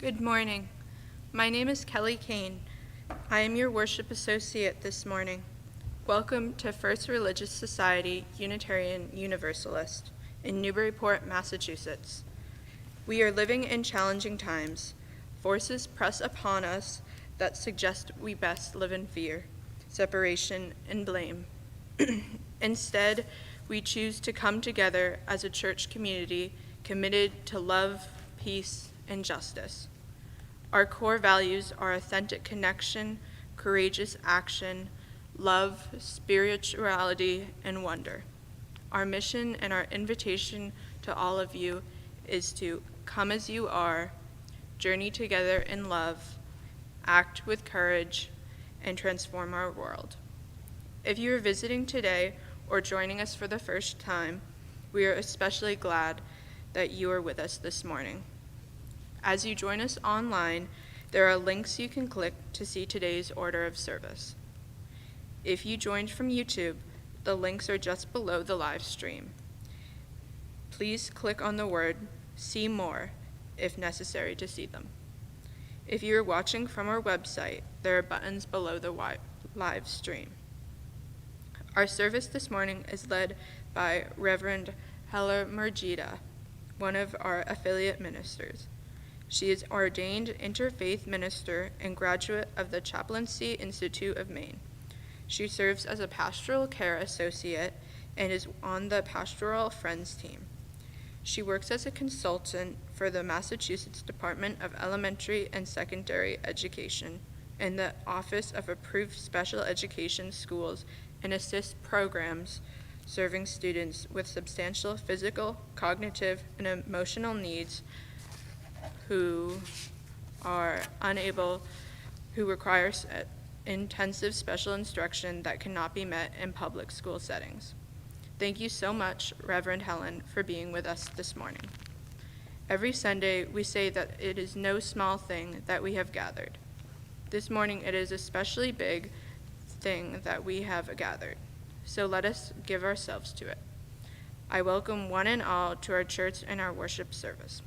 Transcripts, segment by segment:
Good morning. My name is Kelly Kane. I am your worship associate this morning. Welcome to First Religious Society Unitarian Universalist in Newburyport, Massachusetts. We are living in challenging times. Forces press upon us that suggest we best live in fear, separation, and blame. Instead, we choose to come together as a church community committed to love, peace, and justice. Our core values are authentic connection, courageous action, love, spirituality, and wonder. Our mission and our invitation to all of you is to come as you are, journey together in love, act with courage, and transform our world. If you are visiting today or joining us for the first time, we are especially glad that you are with us this morning. As you join us online, there are links you can click to see today's order of service. If you joined from YouTube, the links are just below the live stream. Please click on the word "See More" if necessary to see them. If you are watching from our website, there are buttons below the live stream. Our service this morning is led by Reverend Heller Murjita, one of our affiliate ministers. She is ordained interfaith minister and graduate of the Chaplaincy Institute of Maine. She serves as a pastoral care associate and is on the Pastoral Friends team. She works as a consultant for the Massachusetts Department of Elementary and Secondary Education in the Office of Approved Special Education Schools and assists programs serving students with substantial physical, cognitive, and emotional needs who require intensive special instruction that cannot be met in public school settings. Thank you so much, Reverend Helen, for being with us this morning. Every Sunday, we say that it is no small thing that we have gathered. This morning, it is especially big thing that we have gathered. So let us give ourselves to it. I welcome one and all to our church and our worship service.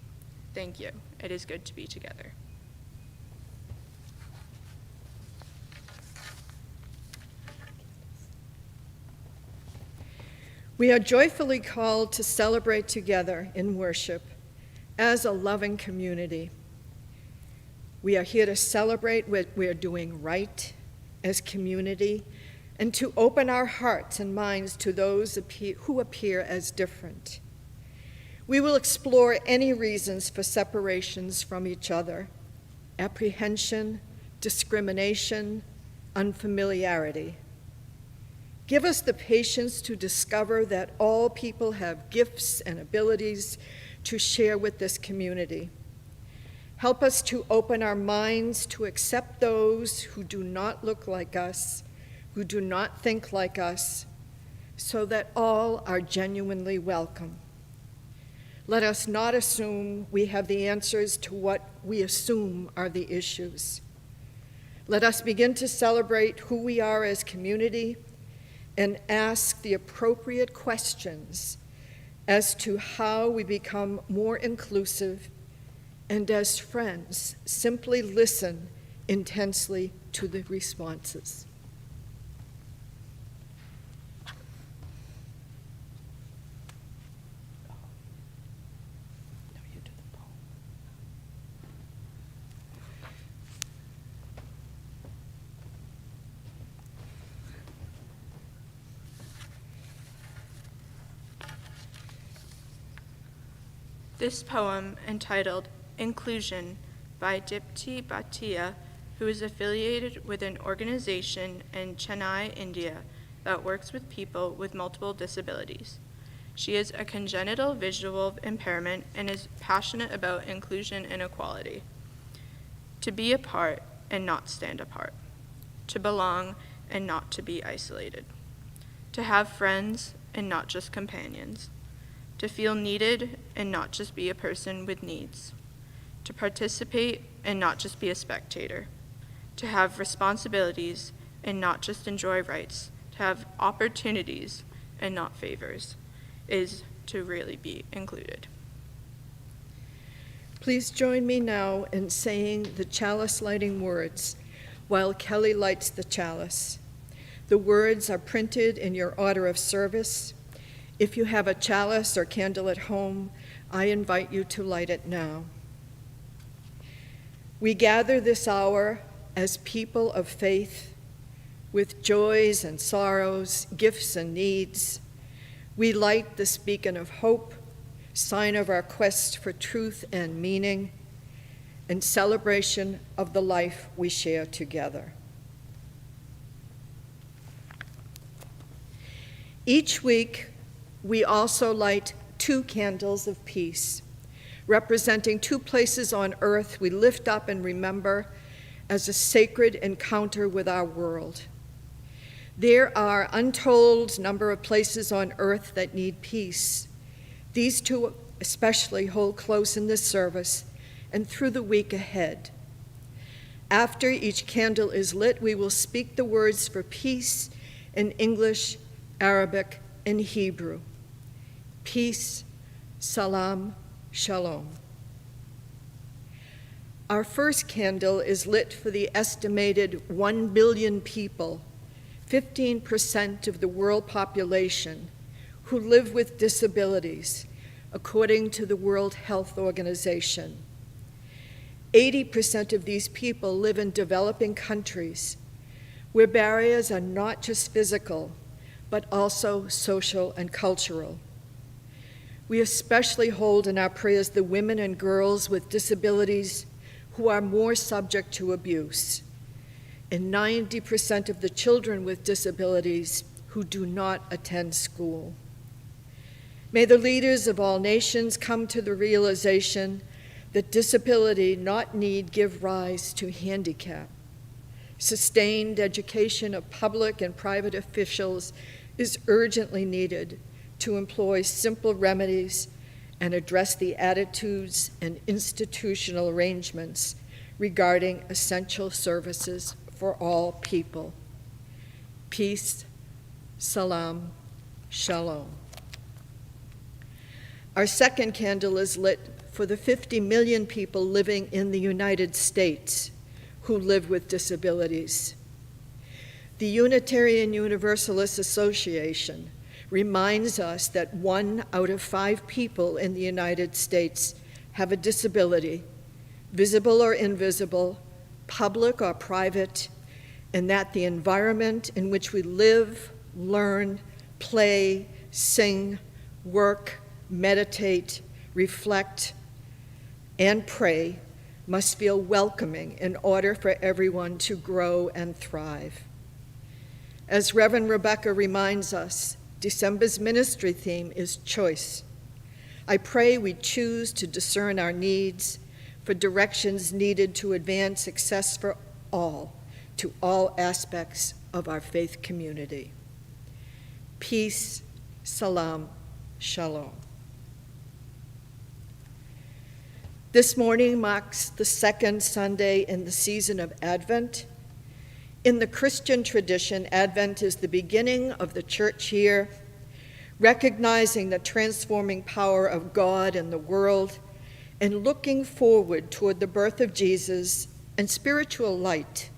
Thank you. It is good to be together. We are joyfully called to celebrate together in worship as a loving community. We are here to celebrate what we are doing right as community and to open our hearts and minds to those who appear as different. We will explore any reasons for separations from each other, apprehension, discrimination, unfamiliarity. Give us the patience to discover that all people have gifts and abilities to share with this community. Help us to open our minds to accept those who do not look like us, who do not think like us, so that all are genuinely welcome. Let us not assume we have the answers to what we assume are the issues. Let us begin to celebrate who we are as community and ask the appropriate questions as to how we become more inclusive, and as friends, simply listen intensely to the responses. This poem, entitled Inclusion by Dipti Bhatia, who is affiliated with an organization in Chennai, India, that works with people with multiple disabilities. She has a congenital visual impairment and is passionate about inclusion and equality. To be a part and not stand apart. To belong and not to be isolated. To have friends and not just companions. To feel needed and not just be a person with needs. To participate and not just be a spectator. To have responsibilities and not just enjoy rights. To have opportunities and not favors is to really be included. Please join me now in saying the chalice lighting words while Kelly lights the chalice. The words are printed in your order of service. If you have a chalice or candle at home, I invite you to light it now. We gather this hour as people of faith, with joys and sorrows, gifts and needs. We light this beacon of hope, sign of our quest for truth and meaning, and celebration of the life we share together. Each week, we also light 2 candles of peace, representing 2 places on earth we lift up and remember as a sacred encounter with our world. There are untold number of places on earth that need peace. These 2 especially hold close in this service and through the week ahead. After each candle is lit, we will speak the words for peace in English, Arabic, and Hebrew. Peace, salam, shalom. Our first candle is lit for the estimated 1 billion people, 15% of the world population, who live with disabilities, according to the World Health Organization. 80% of these people live in developing countries, where barriers are not just physical, but also social and cultural. We especially hold in our prayers the women and girls with disabilities who are more subject to abuse, and 90% of the children with disabilities who do not attend school. May the leaders of all nations come to the realization that disability, not need, give rise to handicap. Sustained education of public and private officials is urgently needed to employ simple remedies and address the attitudes and institutional arrangements regarding essential services for all people. Peace, salam, shalom. Our second candle is lit for the 50 million people living in the United States who live with disabilities. The Unitarian Universalist Association reminds us that 1 out of 5 people in the United States have a disability, visible or invisible, public or private, and that the environment in which we live, learn, play, sing, work, meditate, reflect, and pray must feel welcoming in order for everyone to grow and thrive. As Reverend Rebecca reminds us, December's ministry theme is choice. I pray we choose to discern our needs for directions needed to advance success for all, to all aspects of our faith community. Peace, salam, shalom. This morning marks the 2nd Sunday in the season of Advent. In the Christian tradition, Advent is the beginning of the church year, recognizing the transforming power of God in the world and looking forward toward the birth of Jesus and spiritual light.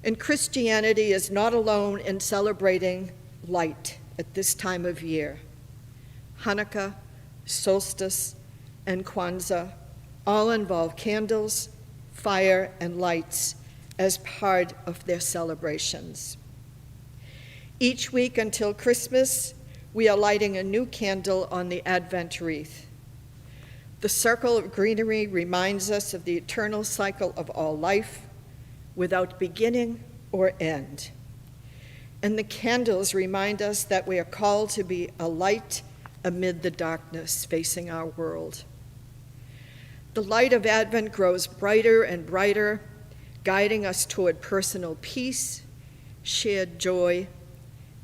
And Christianity is not alone in celebrating light at this time of year. Hanukkah, solstice, and Kwanzaa all involve candles, fire, and lights as part of their celebrations. Each week until Christmas, we are lighting a new candle on the Advent wreath. The circle of greenery reminds us of the eternal cycle of all life, without beginning or end. And the candles remind us that we are called to be a light amid the darkness facing our world. The light of Advent grows brighter and brighter, guiding us toward personal peace, shared joy,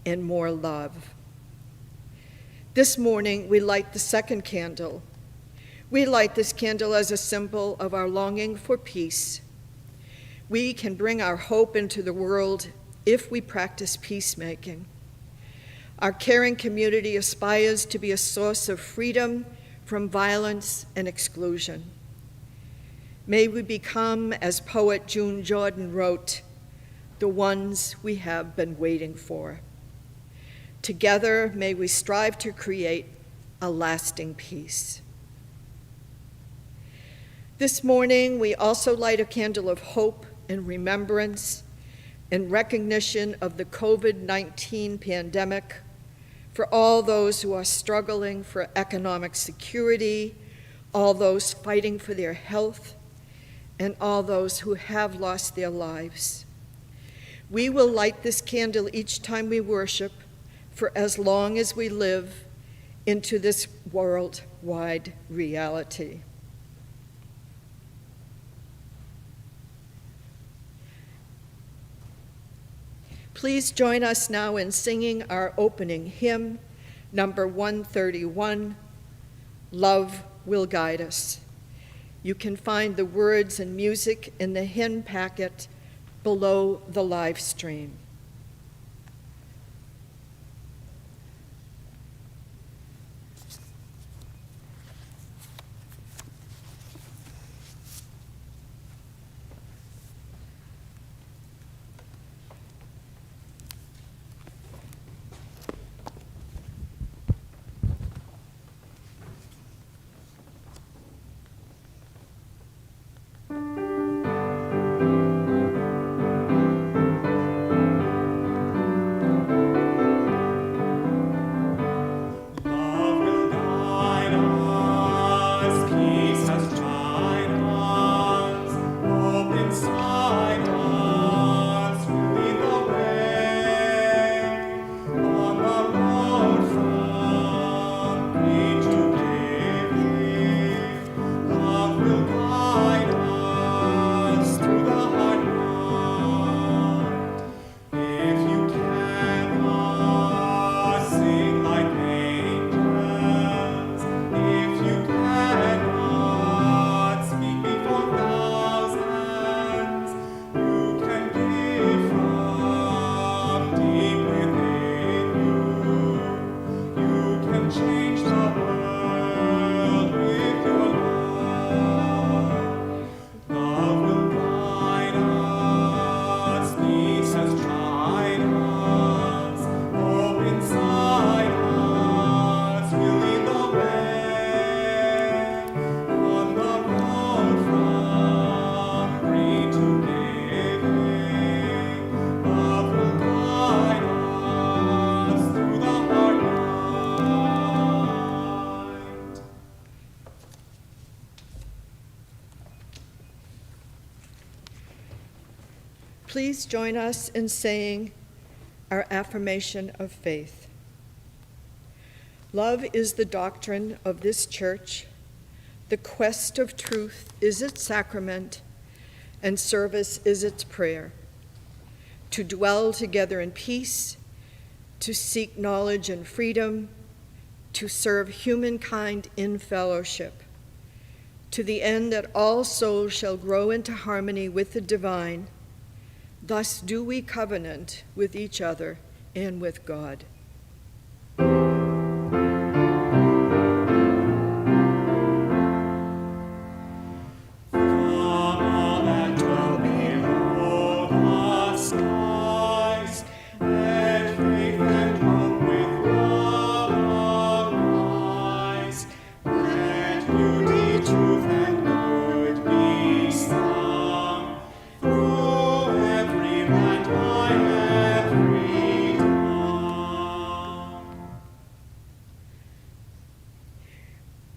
and more love. This morning, we light the second candle. We light this candle as a symbol of our longing for peace. We can bring our hope into the world if we practice peacemaking. Our caring community aspires to be a source of freedom from violence and exclusion. May we become, as poet June Jordan wrote, the ones we have been waiting for. Together, may we strive to create a lasting peace. This morning, we also light a candle of hope and remembrance in recognition of the COVID-19 pandemic for all those who are struggling for economic security, all those fighting for their health, and all those who have lost their lives. We will light this candle each time we worship for as long as we live into this worldwide reality. Please join us now in singing our opening hymn, number 131, Love Will Guide Us. You can find the words and music in the hymn packet below the live stream. Please join us in saying our affirmation of faith. Love is the doctrine of this church. The quest of truth is its sacrament, and service is its prayer. To dwell together in peace, to seek knowledge and freedom, to serve humankind in fellowship, to the end that all souls shall grow into harmony with the divine. Thus do we covenant with each other and with God.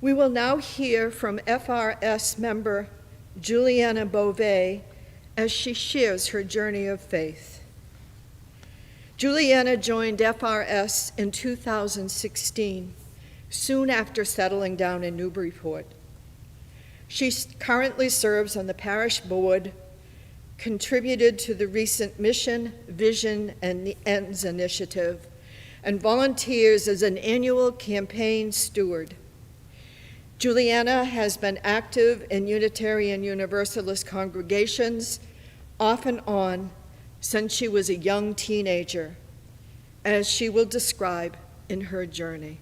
We will now hear from FRS member Juliana Beauvais as she shares her journey of faith. Juliana joined FRS in 2016, soon after settling down in Newburyport. She currently serves on the parish board, contributed to the recent Mission, Vision, and the Ends initiative, and volunteers as an annual campaign steward. Juliana has been active in Unitarian Universalist congregations, off and on, since she was a young teenager, as she will describe in her journey.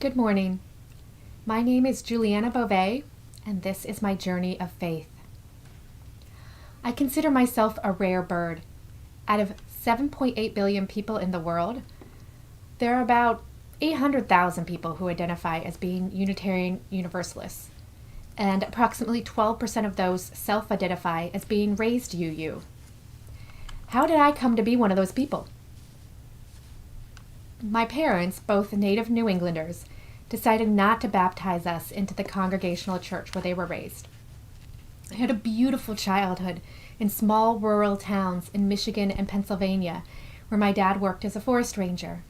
Good morning. My name is Juliana Beauvais, and this is my journey of faith. I consider myself a rare bird. Out of 7.8 billion people in the world, there are about 800,000 people who identify as being Unitarian Universalists, and approximately 12% of those self-identify as being raised UU. How did I come to be one of those people? My parents, both native New Englanders, decided not to baptize us into the Congregational church where they were raised. I had a beautiful childhood in small rural towns in Michigan and Pennsylvania, where my dad worked as a forest ranger.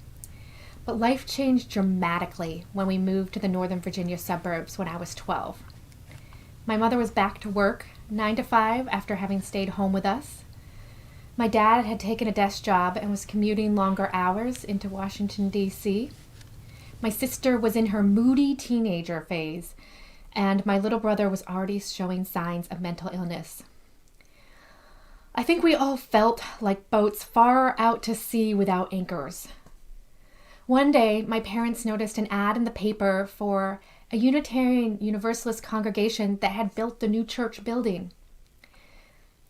But life changed dramatically when we moved to the Northern Virginia suburbs when I was 12. My mother was back to work 9 to 5 after having stayed home with us. My dad had taken a desk job and was commuting longer hours into Washington, D.C. My sister was in her moody teenager phase, and my little brother was already showing signs of mental illness. I think we all felt like boats far out to sea without anchors. One day, my parents noticed an ad in the paper for a Unitarian Universalist congregation that had built the new church building.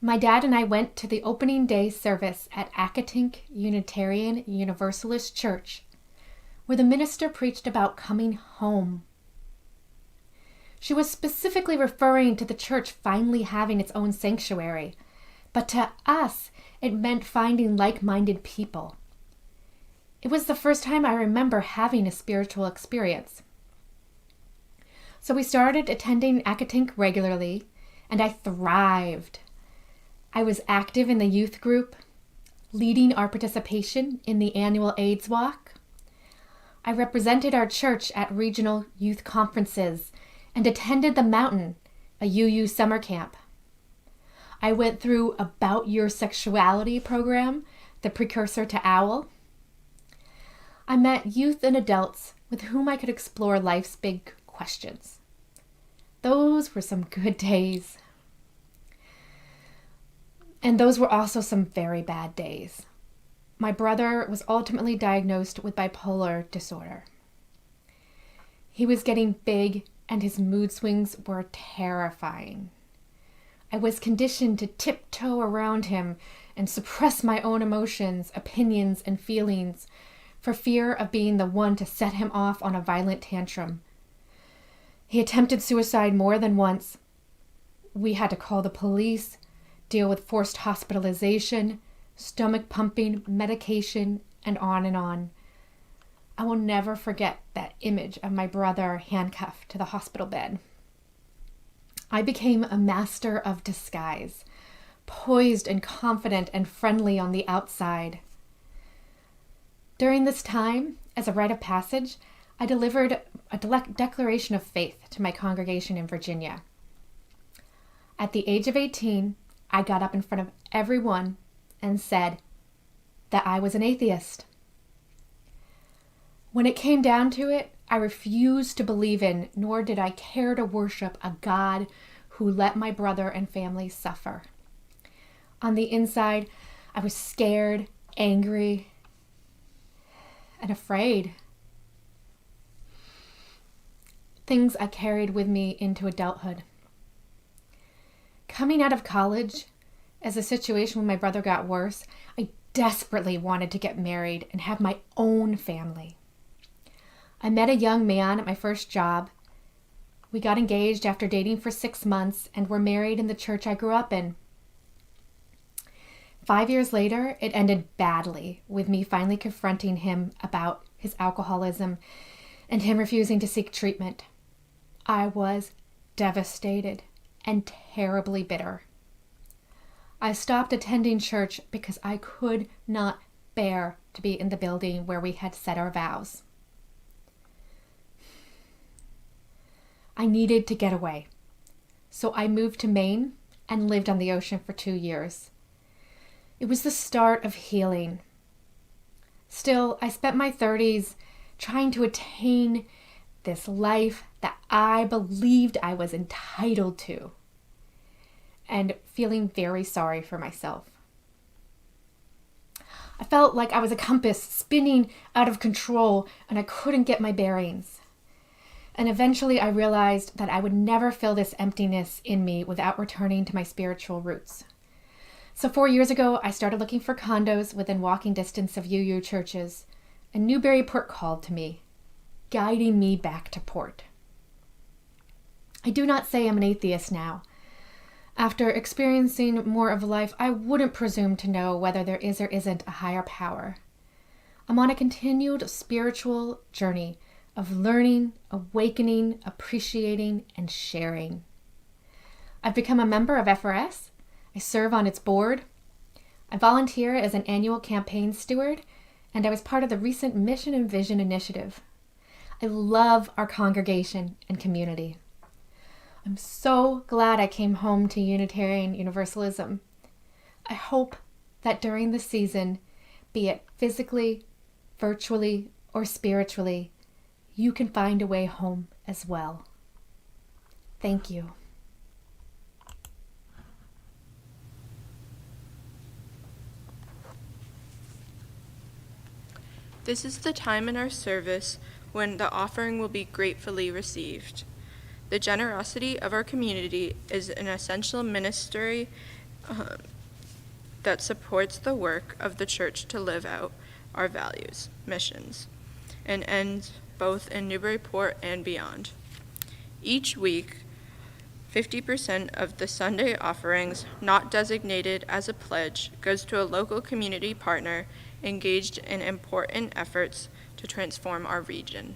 My dad and I went to the opening day service at Accotink Unitarian Universalist Church, where the minister preached about coming home. She was specifically referring to the church finally having its own sanctuary, but to us, it meant finding like-minded people. It was the first time I remember having a spiritual experience. So we started attending Accotink regularly, and I thrived. I was active in the youth group, leading our participation in the annual AIDS Walk. I represented our church at regional youth conferences and attended the Mountain, a UU summer camp. I went through About Your Sexuality program, the precursor to OWL. I met youth and adults with whom I could explore life's big questions. Those were some good days. And those were also some very bad days. My brother was ultimately diagnosed with bipolar disorder. He was getting big, and his mood swings were terrifying. I was conditioned to tiptoe around him and suppress my own emotions, opinions, and feelings for fear of being the one to set him off on a violent tantrum. He attempted suicide more than once. We had to call the police, deal with forced hospitalization, stomach pumping, medication, and on and on. I will never forget that image of my brother handcuffed to the hospital bed. I became a master of disguise, poised and confident and friendly on the outside. During this time, as a rite of passage, I delivered a declaration of faith to my congregation in Virginia. At the age of 18, I got up in front of everyone and said that I was an atheist. When it came down to it, I refused to believe in, nor did I care to worship a God who let my brother and family suffer. On the inside, I was scared, angry, and afraid. Things I carried with me into adulthood. Coming out of college, as the situation with my brother got worse, I desperately wanted to get married and have my own family. I met a young man at my first job. We got engaged after dating for 6 months and were married in the church I grew up in. 5 years later, it ended badly, with me finally confronting him about his alcoholism and him refusing to seek treatment. I was devastated and terribly bitter. I stopped attending church because I could not bear to be in the building where we had said our vows. I needed to get away, so I moved to Maine and lived on the ocean for 2 years. It was the start of healing. Still, I spent my 30s trying to attain this life that I believed I was entitled to, and feeling very sorry for myself. I felt like I was a compass spinning out of control and I couldn't get my bearings. And eventually I realized that I would never fill this emptiness in me without returning to my spiritual roots. So 4 years ago, I started looking for condos within walking distance of UU churches, and Newburyport called to me, guiding me back to port. I do not say I'm an atheist now. After experiencing more of life, I wouldn't presume to know whether there is or isn't a higher power. I'm on a continued spiritual journey of learning, awakening, appreciating, and sharing. I've become a member of FRS. I serve on its board. I volunteer as an annual campaign steward, and I was part of the recent Mission and Vision initiative. I love our congregation and community. I'm so glad I came home to Unitarian Universalism. I hope that during the season, be it physically, virtually, or spiritually, you can find a way home as well. Thank you. This is the time in our service when the offering will be gratefully received. The generosity of our community is an essential ministry that supports the work of the church to live out our values, missions, and ends both in Newburyport and beyond. Each week, 50% of the Sunday offerings not designated as a pledge goes to a local community partner engaged in important efforts to transform our region.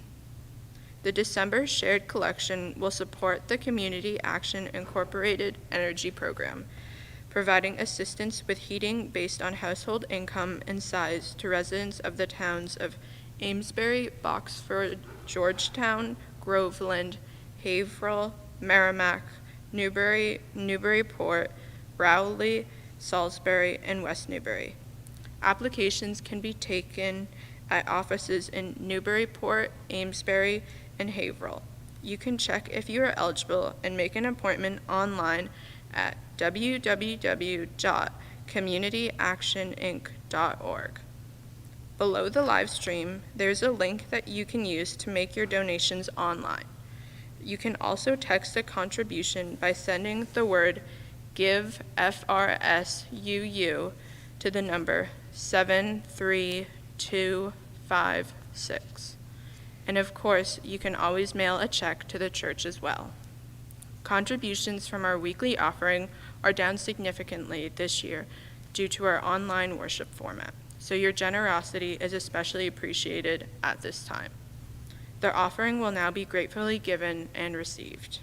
The December shared collection will support the Community Action Incorporated Energy Program, providing assistance with heating based on household income and size to residents of the towns of Amesbury, Boxford, Georgetown, Groveland, Haverhill, Merrimack, Newbury, Newburyport, Rowley, Salisbury, and West Newbury. Applications can be taken at offices in Newburyport, Amesbury, and Haverhill. You can check if you are eligible and make an appointment online at www.communityactioninc.org. Below the live stream, there's a link that you can use to make your donations online. You can also text a contribution by sending the word GIVE FRSUU to the number 73256. And of course, you can always mail a check to the church as well. Contributions from our weekly offering are down significantly this year due to our online worship format, so your generosity is especially appreciated at this time. The offering will now be gratefully given and received.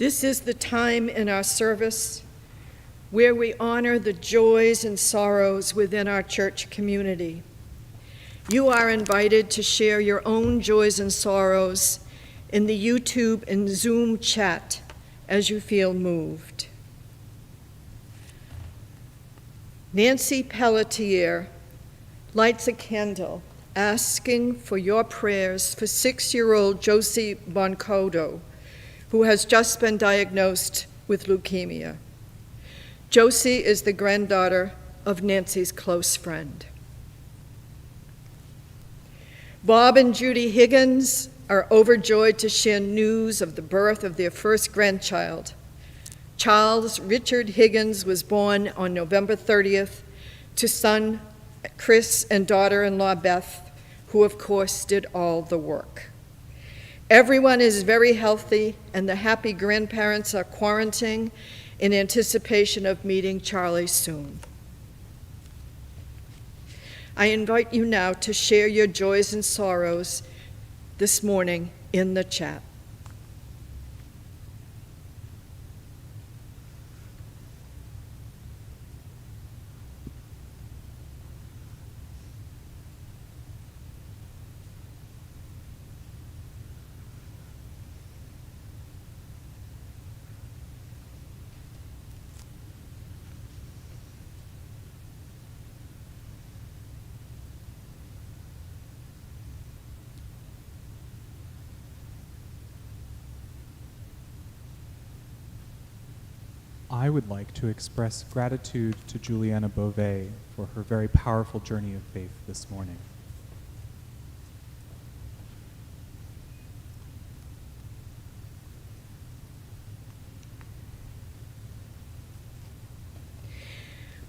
This is the time in our service where we honor the joys and sorrows within our church community. You are invited to share your own joys and sorrows in the YouTube and Zoom chat as you feel moved. Nancy Pelletier lights a candle asking for your prayers for 6-year-old Josie Boncodo, who has just been diagnosed with leukemia. Josie is the granddaughter of Nancy's close friend. Bob and Judy Higgins are overjoyed to share news of the birth of their first grandchild. Charles Richard Higgins was born on November 30th to son Chris and daughter-in-law Beth, who of course did all the work. Everyone is very healthy, and the happy grandparents are quarantining in anticipation of meeting Charlie soon. I invite you now to share your joys and sorrows this morning in the chat. I would like to express gratitude to Juliana Beauvais for her very powerful journey of faith this morning.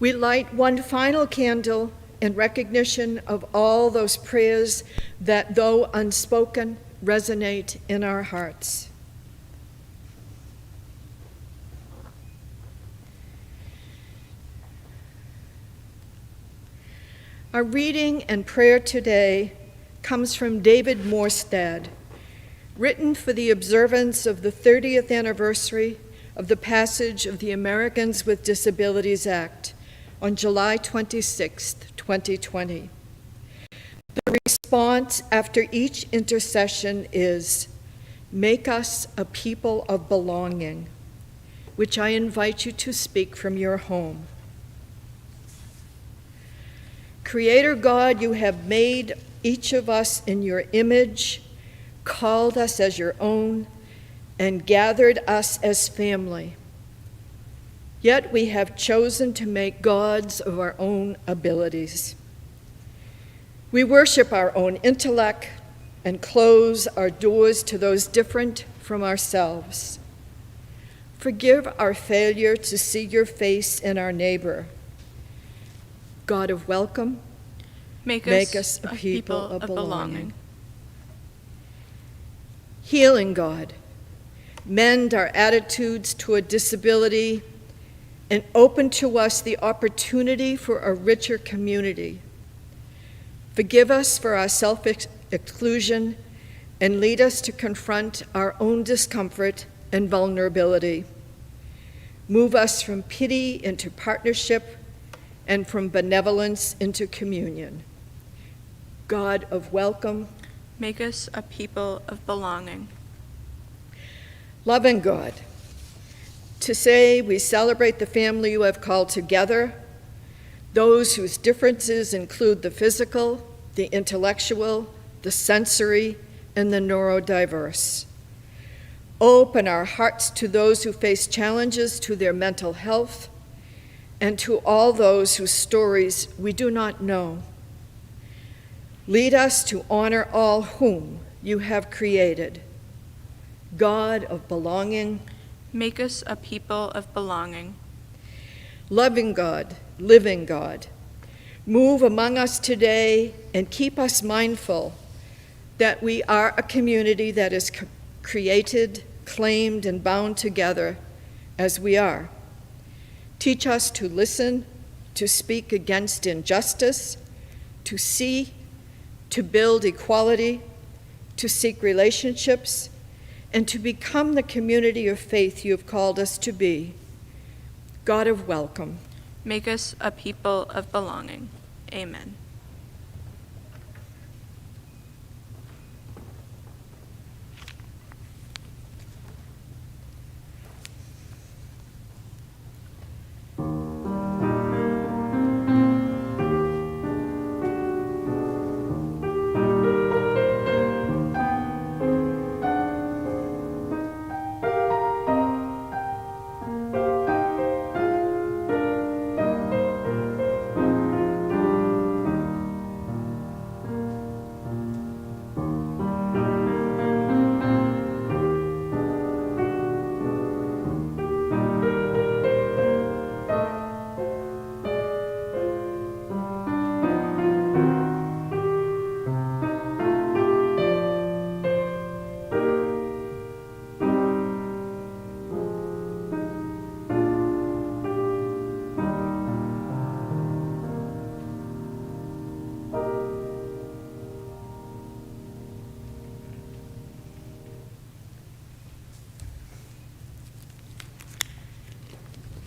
We light one final candle in recognition of all those prayers that, though unspoken, resonate in our hearts. Our reading and prayer today comes from David Morstad, written for the observance of the 30th anniversary of the passage of the Americans with Disabilities Act on July 26, 2020. The response after each intercession is, "Make us a people of belonging," which I invite you to speak from your home. Creator God, you have made each of us in your image, called us as your own, and gathered us as family. Yet we have chosen to make gods of our own abilities. We worship our own intellect and close our doors to those different from ourselves. Forgive our failure to see your face in our neighbor. God of welcome, Make us a people of belonging. belonging. Healing God, mend our attitudes toward disability and open to us the opportunity for a richer community. Forgive us for our self-exclusion and lead us to confront our own discomfort and vulnerability. Move us from pity into partnership and from benevolence into communion. God of welcome, Make us a people of belonging. loving God, to say we celebrate the family you have called together, those whose differences include the physical, the intellectual, the sensory, and the neurodiverse. Open our hearts to those who face challenges to their mental health and to all those whose stories we do not know. Lead us to honor all whom you have created. God of belonging, Make us a people of belonging. loving God, living God, move among us today and keep us mindful that we are a community that is created, claimed, and bound together as we are. Teach us to listen, to speak against injustice, to see, to build equality, to seek relationships, and to become the community of faith you have called us to be. God of welcome. Make us a people of belonging. Amen.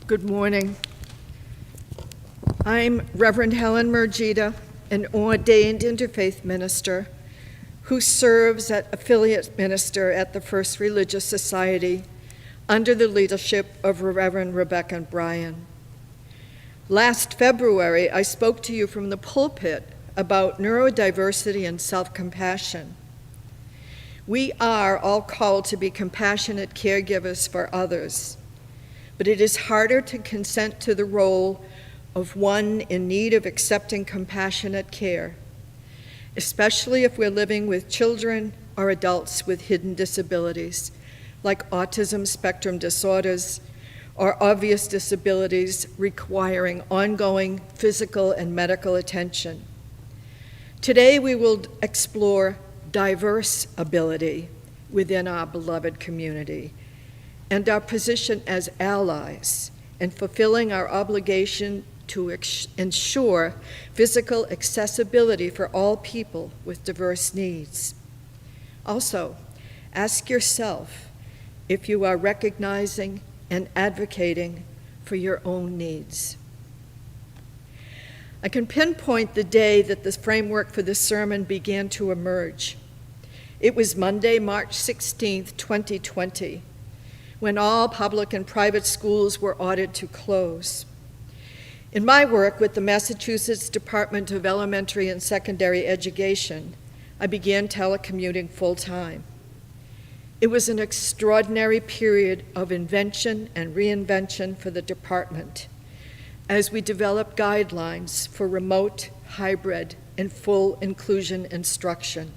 Good morning. I'm Reverend Helen Murgida, an ordained interfaith minister who serves as affiliate minister at the First Religious Society under the leadership of Reverend Rebecca Bryan. Last February, I spoke to you from the pulpit about neurodiversity and self-compassion. We are all called to be compassionate caregivers for others, but it is harder to consent to the role of one in need of accepting compassionate care, especially if we're living with children or adults with hidden disabilities, like autism spectrum disorders or obvious disabilities requiring ongoing physical and medical attention. Today we will explore diverse ability within our beloved community and our position as allies in fulfilling our obligation to ensure physical accessibility for all people with diverse needs. Also, ask yourself if you are recognizing and advocating for your own needs. I can pinpoint the day that the framework for this sermon began to emerge. It was Monday, March 16th, 2020, when all public and private schools were ordered to close. In my work with the Massachusetts Department of Elementary and Secondary Education, I began telecommuting full-time. It was an extraordinary period of invention and reinvention for the department as we developed guidelines for remote, hybrid, and full inclusion instruction.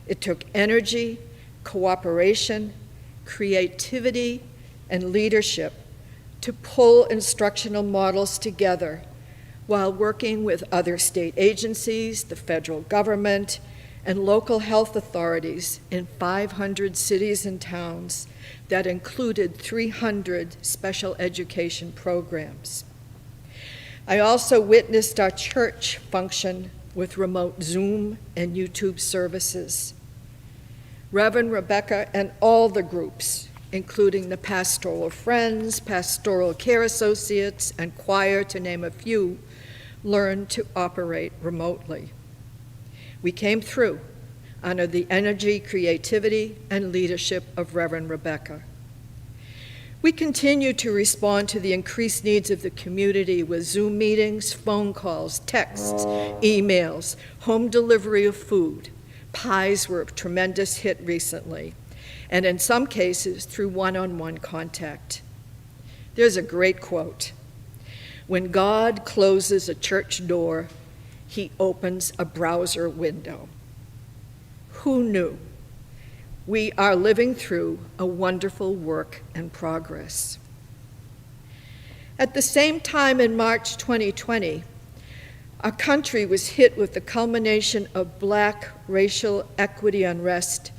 It took energy, cooperation, creativity, and leadership to pull instructional models together while working with other state agencies, the federal government, and local health authorities in 500 cities and towns that included 300 special education programs. I also witnessed our church function with remote Zoom and YouTube services. Reverend Rebecca and all the groups, including the Pastoral Friends, Pastoral Care Associates, and choir, to name a few, learned to operate remotely. We came through under the energy, creativity, and leadership of Reverend Rebecca. We continue to respond to the increased needs of the community with Zoom meetings, phone calls, texts, emails, home delivery of food. Pies were a tremendous hit recently, and in some cases through one-on-one contact. There's a great quote: "When God closes a church door, he opens a browser window." Who knew? We are living through a wonderful work in progress. At the same time in March 2020, our country was hit with the culmination of Black racial equity unrest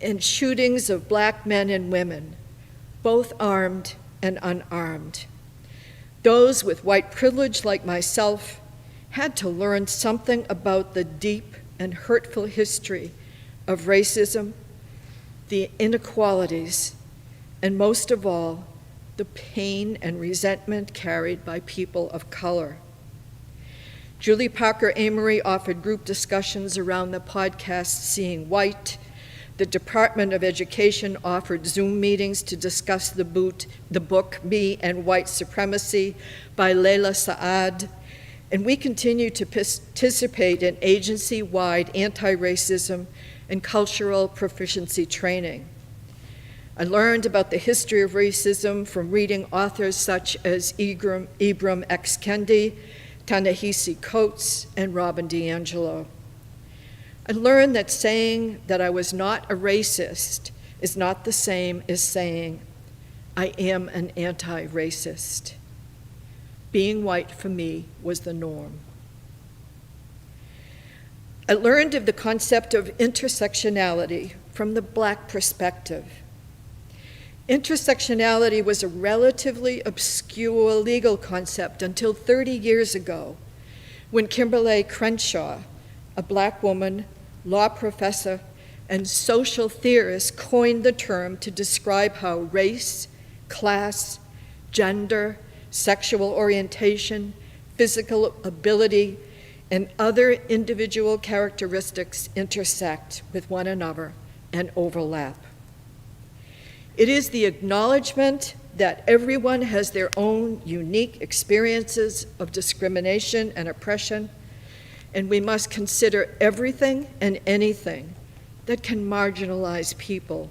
and shootings of Black men and women, both armed and unarmed. Those with white privilege like myself had to learn something about the deep and hurtful history of racism, the inequalities, and most of all, the pain and resentment carried by people of color. Julie Parker Amory offered group discussions around the podcast Seeing White. The Department of Education offered Zoom meetings to discuss the book Me and White Supremacy by Layla Saad. And we continue to participate in agency-wide anti-racism and cultural proficiency training. I learned about the history of racism from reading authors such as Ibram X. Kendi, Ta-Nehisi Coates, and Robin DiAngelo. I learned that saying that I was not a racist is not the same as saying I am an anti-racist. Being white for me was the norm. I learned of the concept of intersectionality from the Black perspective. Intersectionality was a relatively obscure legal concept until 30 years ago, when Kimberly Crenshaw, a Black woman, law professor, and social theorist, coined the term to describe how race, class, gender, sexual orientation, physical ability, and other individual characteristics intersect with one another and overlap. It is the acknowledgement that everyone has their own unique experiences of discrimination and oppression, and we must consider everything and anything that can marginalize people.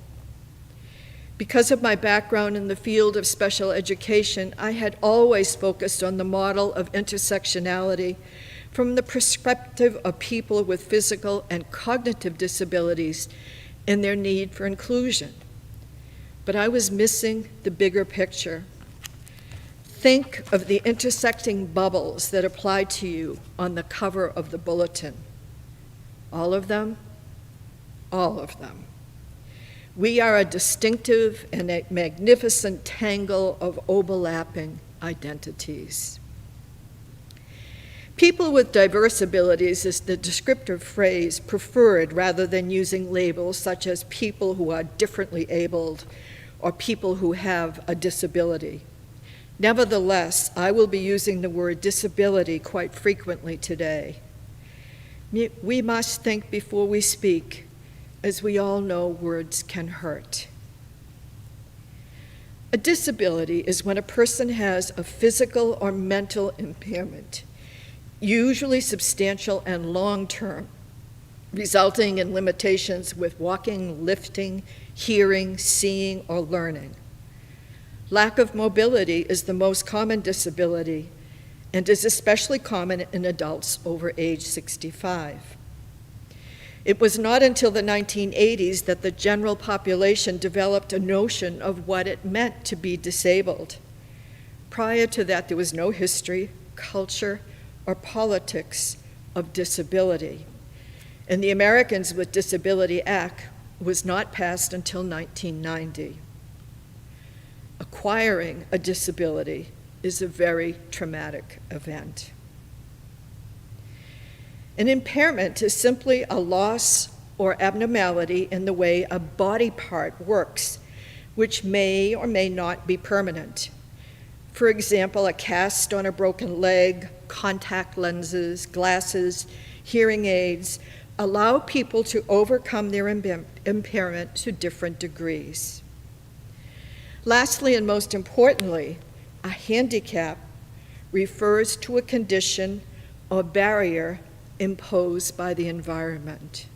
Because of my background in the field of special education, I had always focused on the model of intersectionality from the perspective of people with physical and cognitive disabilities and their need for inclusion. But I was missing the bigger picture. Think of the intersecting bubbles that apply to you on the cover of the bulletin. All of them? All of them. We are a distinctive and a magnificent tangle of overlapping identities. People with diverse abilities is the descriptive phrase preferred rather than using labels such as people who are differently abled or people who have a disability. Nevertheless, I will be using the word disability quite frequently today. We must think before we speak, as we all know words can hurt. A disability is when a person has a physical or mental impairment, usually substantial and long-term, resulting in limitations with walking, lifting, hearing, seeing, or learning. Lack of mobility is the most common disability and is especially common in adults over age 65. It was not until the 1980s that the general population developed a notion of what it meant to be disabled. Prior to that, there was no history, culture, or politics of disability. And the Americans with Disability Act was not passed until 1990. Acquiring a disability is a very traumatic event. An impairment is simply a loss or abnormality in the way a body part works, which may or may not be permanent. For example, a cast on a broken leg, contact lenses, glasses, hearing aids allow people to overcome their impairment to different degrees. Lastly, and most importantly, a handicap refers to a condition or barrier imposed by the environment.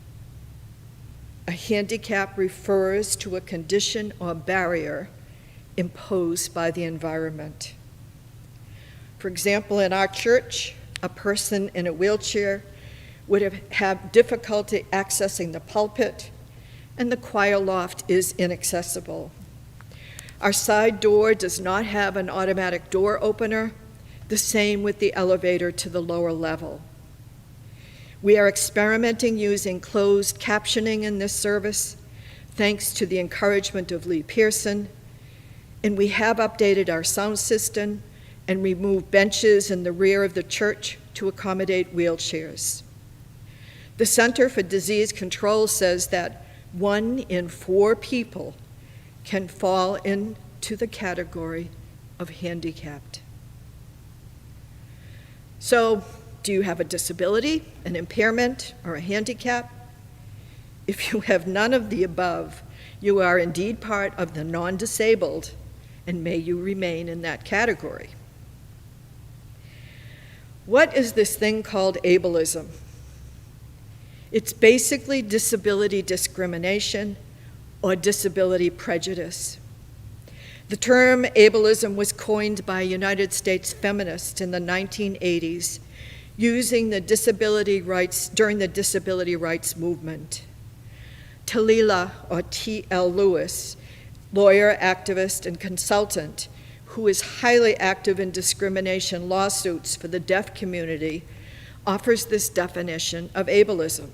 A handicap refers to a condition or barrier imposed by the environment. For example, in our church, a person in a wheelchair would have difficulty accessing the pulpit, and the choir loft is inaccessible. Our side door does not have an automatic door opener, the same with the elevator to the lower level. We are experimenting using closed captioning in this service, thanks to the encouragement of Lee Pearson, and we have updated our sound system and removed benches in the rear of the church to accommodate wheelchairs. The Center for Disease Control says that 1 in 4 people can fall into the category of handicapped. So, do you have a disability, an impairment, or a handicap? If you have none of the above, you are indeed part of the non-disabled, and may you remain in that category. What is this thing called ableism? It's basically disability discrimination or disability prejudice. The term ableism was coined by United States feminists in the 1980s, using the disability rights during the disability rights movement. Talila, or T.L. Lewis, lawyer, activist, and consultant, who is highly active in discrimination lawsuits for the deaf community, offers this definition of ableism.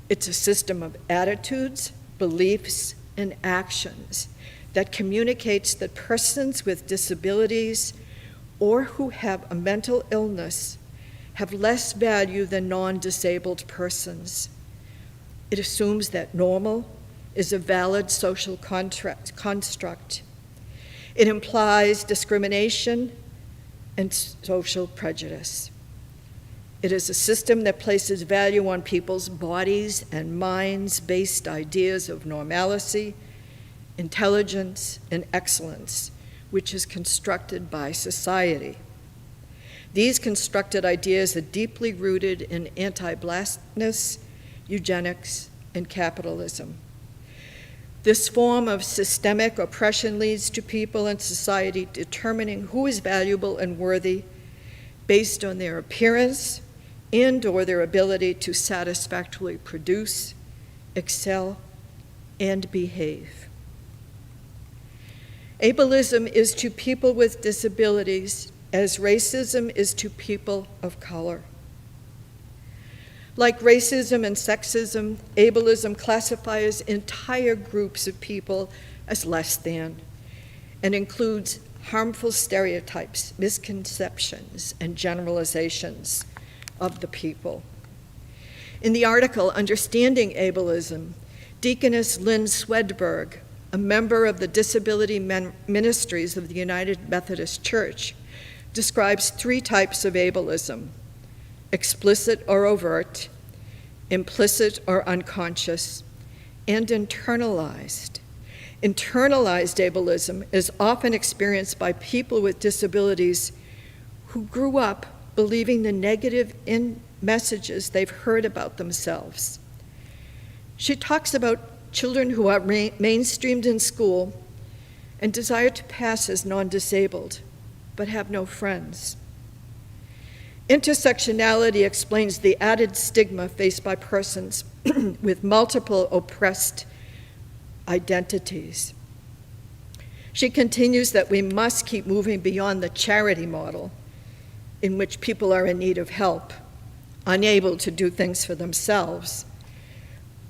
It's a system of attitudes, beliefs, and actions that communicates that persons with disabilities or who have a mental illness have less value than non-disabled persons. It assumes that normal is a valid social construct. It implies discrimination and social prejudice. It is a system that places value on people's bodies and minds-based ideas of normalcy, intelligence, and excellence, which is constructed by society. These constructed ideas are deeply rooted in anti-blackness, eugenics, and capitalism. This form of systemic oppression leads to people in society determining who is valuable and worthy based on their appearance and/or their ability to satisfactorily produce, excel, and behave. Ableism is to people with disabilities as racism is to people of color. Like racism and sexism, ableism classifies entire groups of people as less than and includes harmful stereotypes, misconceptions, and generalizations of the people. In the article, Understanding Ableism, Deaconess Lynn Swedberg, a member of the Disability Ministries of the United Methodist Church, describes 3 types of ableism: explicit or overt, implicit or unconscious, and internalized. Internalized ableism is often experienced by people with disabilities who grew up believing the negative messages they've heard about themselves. She talks about children who are mainstreamed in school and desire to pass as non-disabled, but have no friends. Intersectionality explains the added stigma faced by persons with multiple oppressed identities. She continues that we must keep moving beyond the charity model in which people are in need of help, unable to do things for themselves,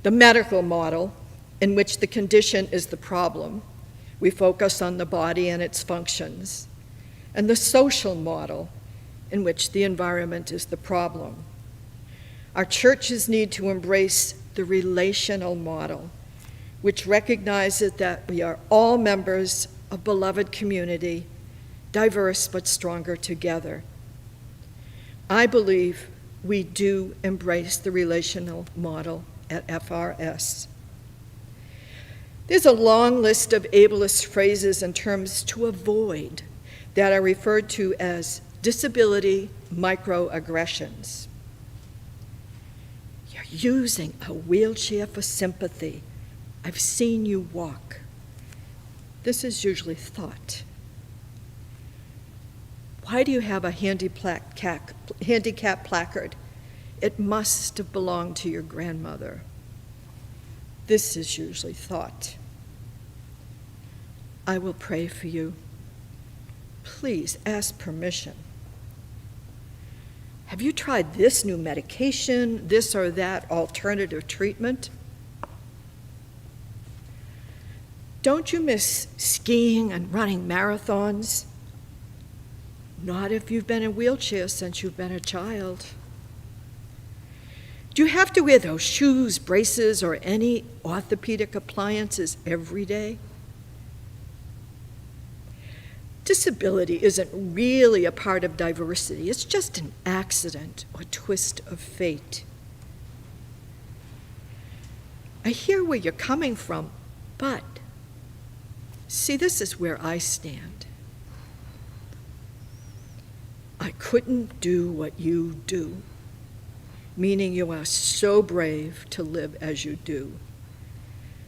the medical model in which the condition is the problem. We focus on the body and its functions, and the social model in which the environment is the problem. Our churches need to embrace the relational model, which recognizes that we are all members of beloved community, diverse but stronger together. I believe we do embrace the relational model at FRS. There's a long list of ableist phrases and terms to avoid that are referred to as disability microaggressions. You're using a wheelchair for sympathy. I've seen you walk. This is usually thought. Why do you have a handicap placard? It must have belonged to your grandmother. This is usually thought. I will pray for you. Please ask permission. Have you tried this new medication, this or that alternative treatment? Don't you miss skiing and running marathons? Not if you've been in a wheelchair since you've been a child. Do you have to wear those shoes, braces, or any orthopedic appliances every day? Disability isn't really a part of diversity. It's just an accident or twist of fate. I hear where you're coming from, but see, this is where I stand. I couldn't do what you do, meaning you are so brave to live as you do.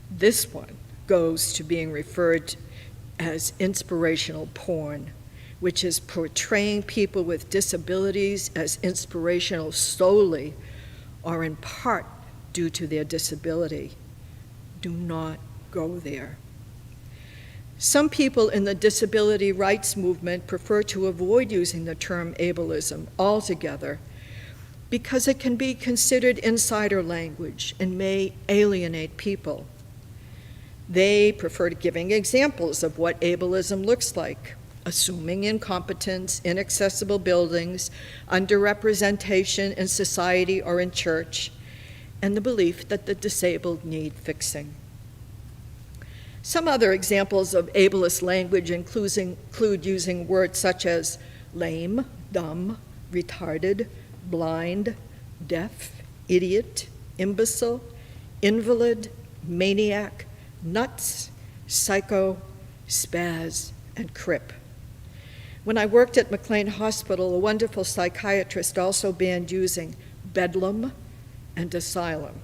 This one goes to being referred as inspirational porn, which is portraying people with disabilities as inspirational solely or in part due to their disability. Do not go there. Some people in the disability rights movement prefer to avoid using the term ableism altogether because it can be considered insider language and may alienate people. They prefer giving examples of what ableism looks like: assuming incompetence, inaccessible buildings, underrepresentation in society or in church, and the belief that the disabled need fixing. Some other examples of ableist language include using words such as lame, dumb, retarded, blind, deaf, idiot, imbecile, invalid, maniac, nuts, psycho, spaz, and crip. When I worked at McLean Hospital, a wonderful psychiatrist also banned using bedlam and asylum.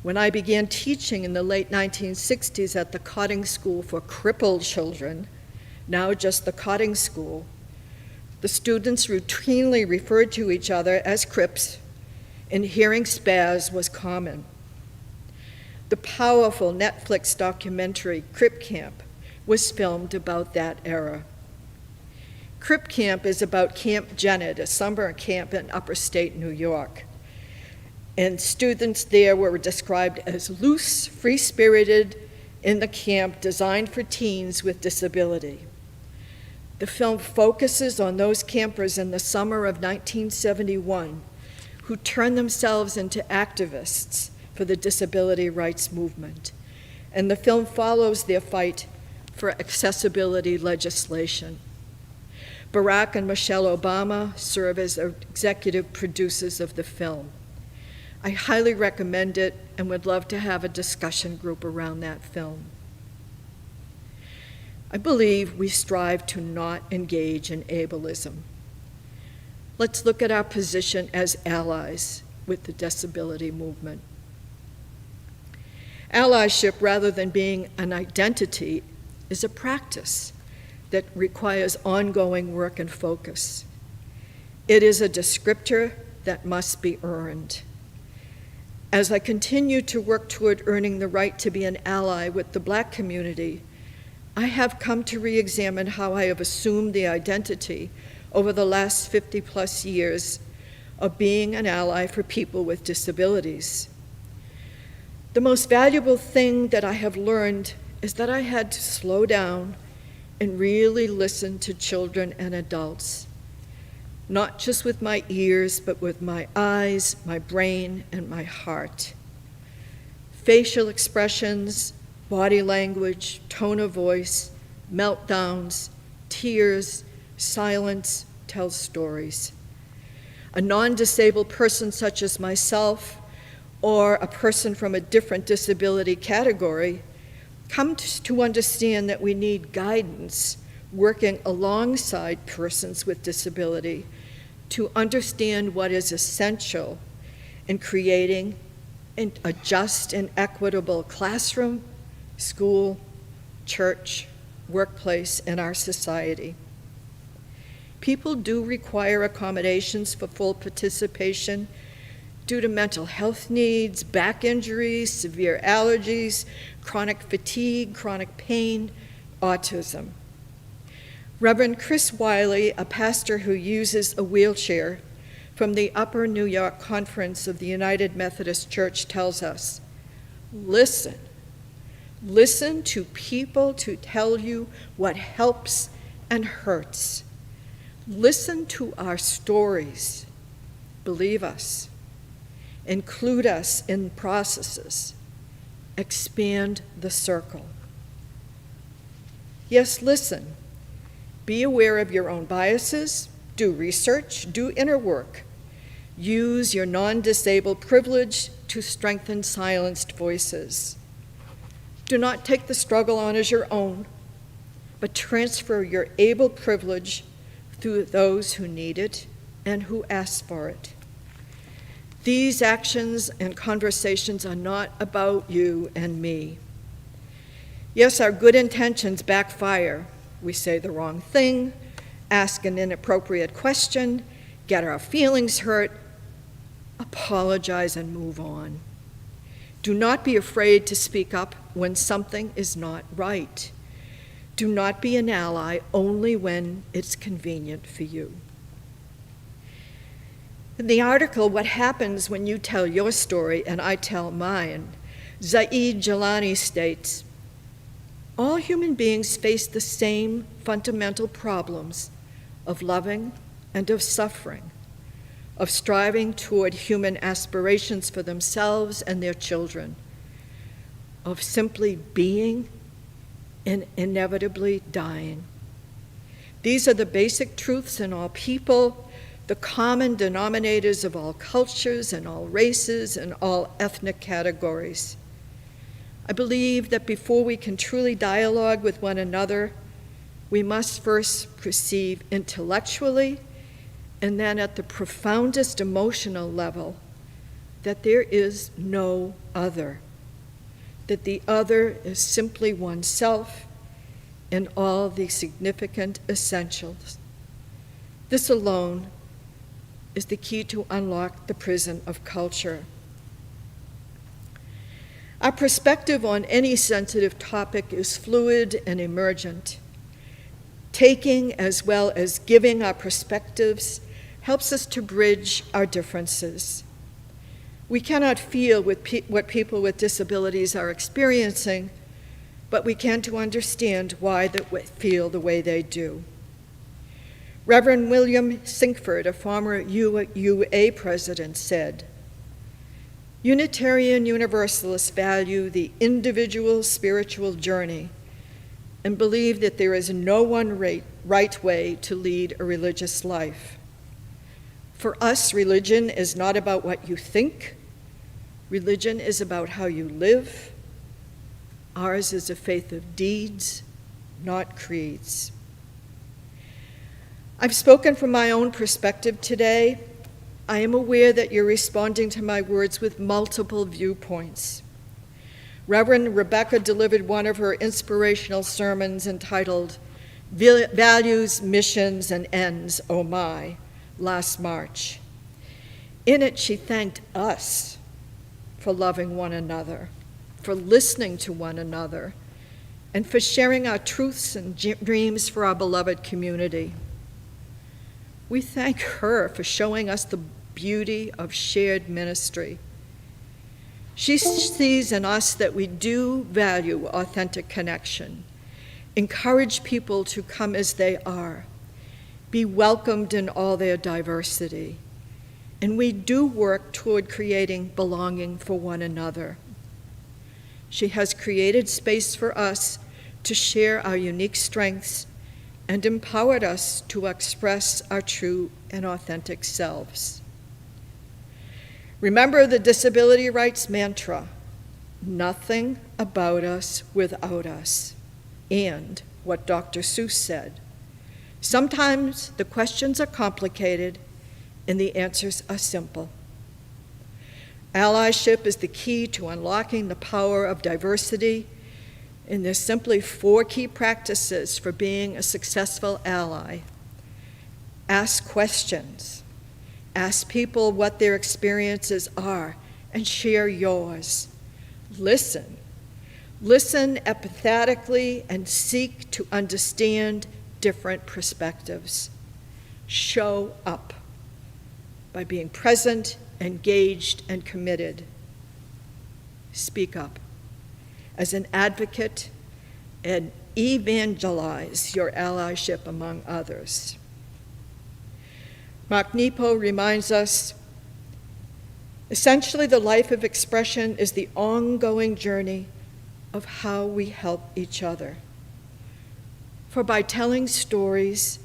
When I began teaching in the late 1960s at the Cotting School for Crippled Children, now just the Cotting School, the students routinely referred to each other as Crips, and hearing spaz was common. The powerful Netflix documentary Crip Camp was filmed about that era. Crip Camp is about Camp Jennett, a summer camp in upstate New York. And students there were described as loose, free-spirited in the camp designed for teens with disability. The film focuses on those campers in the summer of 1971 who turned themselves into activists for the disability rights movement. And the film follows their fight for accessibility legislation. Barack and Michelle Obama serve as executive producers of the film. I highly recommend it and would love to have a discussion group around that film. I believe we strive to not engage in ableism. Let's look at our position as allies with the disability movement. Allyship, rather than being an identity, is a practice that requires ongoing work and focus. It is a descriptor that must be earned. As I continue to work toward earning the right to be an ally with the Black community, I have come to re-examine how I have assumed the identity over the last 50-plus years of being an ally for people with disabilities. The most valuable thing that I have learned is that I had to slow down and really listen to children and adults, not just with my ears, but with my eyes, my brain, and my heart. Facial expressions, body language, tone of voice, meltdowns, tears, silence tell stories. A non-disabled person such as myself, or a person from a different disability category, comes to understand that we need guidance working alongside persons with disability to understand what is essential in creating a just and equitable classroom, school, church, workplace, and our society. People do require accommodations for full participation due to mental health needs, back injuries, severe allergies, chronic fatigue, chronic pain, autism. Reverend Chris Wiley, a pastor who uses a wheelchair from the Upper New York Conference of the United Methodist Church, tells us, listen to people to tell you what helps and hurts. Listen to our stories. Believe us. Include us in processes. Expand the circle. Yes, listen. Be aware of your own biases. Do research. Do inner work. Use your non-disabled privilege to strengthen silenced voices. Do not take the struggle on as your own, but transfer your able privilege through those who need it and who ask for it. These actions and conversations are not about you and me. Yes, our good intentions backfire. We say the wrong thing, ask an inappropriate question, get our feelings hurt, apologize, and move on. Do not be afraid to speak up when something is not right. Do not be an ally only when it's convenient for you. In the article, What Happens When You Tell Your Story and I Tell Mine, Zaid Jalani states, all human beings face the same fundamental problems of loving and of suffering, of striving toward human aspirations for themselves and their children, of simply being and inevitably dying. These are the basic truths in all people, the common denominators of all cultures and all races and all ethnic categories. I believe that before we can truly dialogue with one another, we must first perceive intellectually and then at the profoundest emotional level that there is no other, that the other is simply oneself and all the significant essentials. This alone is the key to unlock the prison of culture. Our perspective on any sensitive topic is fluid and emergent. Taking as well as giving our perspectives helps us to bridge our differences. We cannot feel what people with disabilities are experiencing, but we can to understand why they feel the way they do. Reverend William Sinkford, a former UA president, said, Unitarian Universalists value the individual spiritual journey and believe that there is no one right way to lead a religious life. For us, religion is not about what you think. Religion is about how you live. Ours is a faith of deeds, not creeds. I've spoken from my own perspective today. I am aware that you're responding to my words with multiple viewpoints. Reverend Rebecca delivered one of her inspirational sermons entitled Values, Missions, and Ends, Oh My, last March. In it, she thanked us for loving one another, for listening to one another, and for sharing our truths and dreams for our beloved community. We thank her for showing us the beauty of shared ministry. She sees in us that we do value authentic connection, encourage people to come as they are, be welcomed in all their diversity, and we do work toward creating belonging for one another. She has created space for us to share our unique strengths and empowered us to express our true and authentic selves. Remember the disability rights mantra, nothing about us without us, and what Dr. Seuss said. Sometimes the questions are complicated and the answers are simple. Allyship is the key to unlocking the power of diversity, and there's simply 4 key practices for being a successful ally. Ask questions. Ask people what their experiences are and share yours. Listen. Listen empathetically and seek to understand different perspectives. Show up by being present, engaged, and committed. Speak up as an advocate and evangelize your allyship among others. Mark Nepo reminds us, Essentially, the life of expression is the ongoing journey of how we help each other. For by telling stories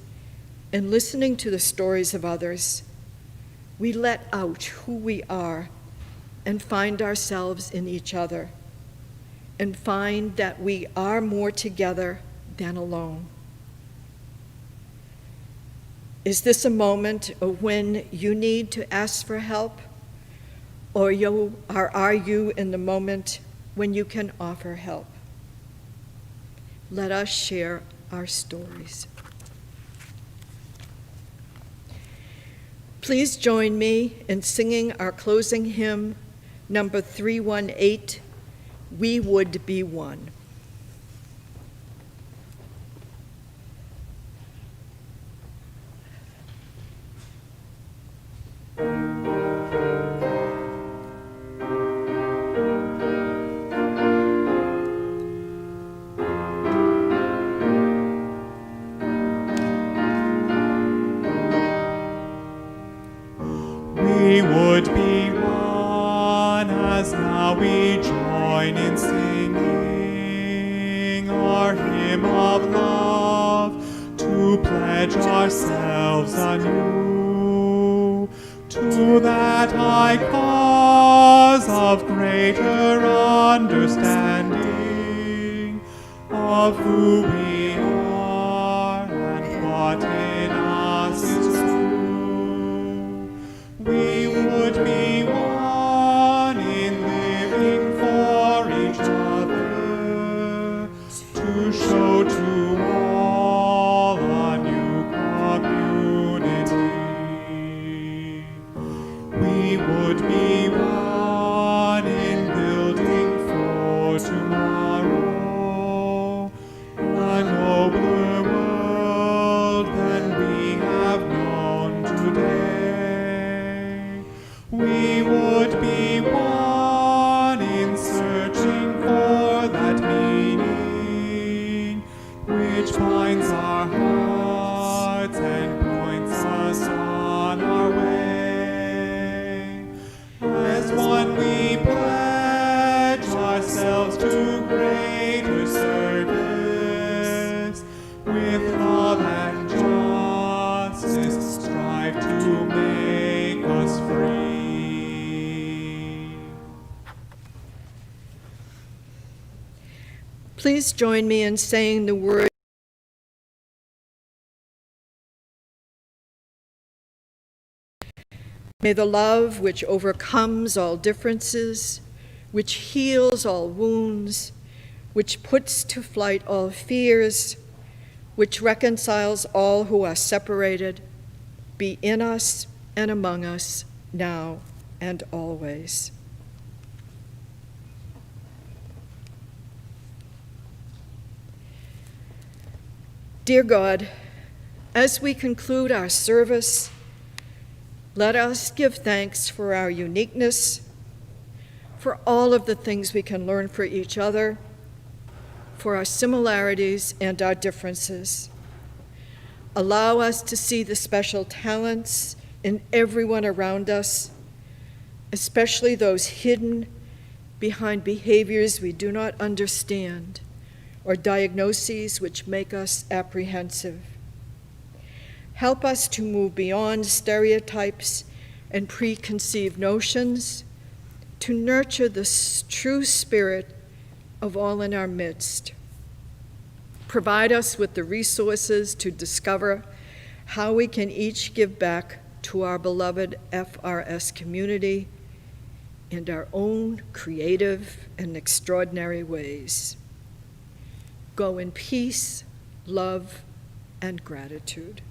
and listening to the stories of others, we let out who we are and find ourselves in each other, and find that we are more together than alone. Is this a moment of when you need to ask for help, or are you in the moment when you can offer help? Let us share our stories. Please join me in singing our closing hymn, number 318, We Would Be One. We would be one as now we join in singing our hymn of love, to pledge ourselves anew to that high cause of greater understanding of who we are and what in us is true. We would be one in living for each other, to show to all a new community. We would be one in building for tomorrow a nobler world than we have known today. We would be one in searching for that meaning which binds our hearts and points us on our way. As one we pledge ourselves to greater service, with love and justice strive to make us free. Please join me in saying the word. May the love which overcomes all differences, which heals all wounds, which puts to flight all fears, which reconciles all who are separated, be in us and among us now and always. Dear God, as we conclude our service, let us give thanks for our uniqueness, for all of the things we can learn for each other, for our similarities and our differences. Allow us to see the special talents in everyone around us, especially those hidden behind behaviors we do not understand or diagnoses which make us apprehensive. Help us to move beyond stereotypes and preconceived notions, to nurture the true spirit of all in our midst. Provide us with the resources to discover how we can each give back to our beloved FRS community in our own creative and extraordinary ways. Go in peace, love, and gratitude.